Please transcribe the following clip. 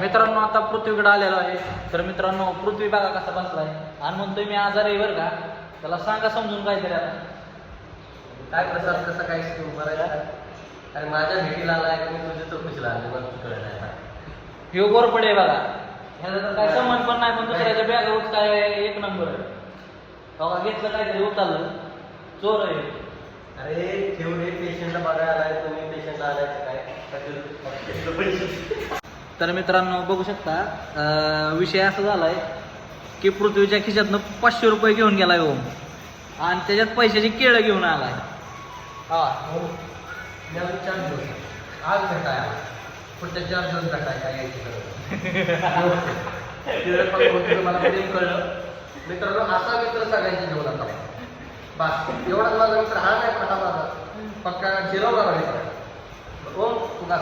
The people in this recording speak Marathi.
मित्रांनो आता पृथ्वीकडे आलेलो आहे. तर मित्रांनो पृथ्वी बघा कसा बसलाय आणि म्हणतोय मी आजारी आहे बरं का. त्याला सांगा समजून काहीतरी आता काय प्रसाद कसं काय बरं अरे माझ्या भेटीला आलाय का मी तुझ्या चौकशीला आले मला कळलं नाही. ह्यो गोरपडे बघा ह्याचा तर काय संबंध पण नाही पण दुसऱ्याच्या बॅग उचकाय एक नंबर बघा घेतलं काहीतरी उचललं चोर आहे. अरे ठेवले पेशंटला बघायला आलाय तुम्ही पेशंटला आलायचं काय तर मित्रांनो बघू शकता विषय असा झालाय की पृथ्वीच्या खिशातनं 500 रुपये घेऊन गेलाय ओम आणि त्याच्यात पैशाची केळं घेऊन आलाय. हा हो 4 दिवस आज भेटाय आला पुढच्या 4 दिवस भेटाय काय यायची गरज मला प्रेम कळलं. मित्रांनो असा मित्र सगळ्यांच्या जीवनात आला बस एवढाच माझा मित्र हा नाही पण हा माझा पक्का जिरवणार मित्र. ओम तुला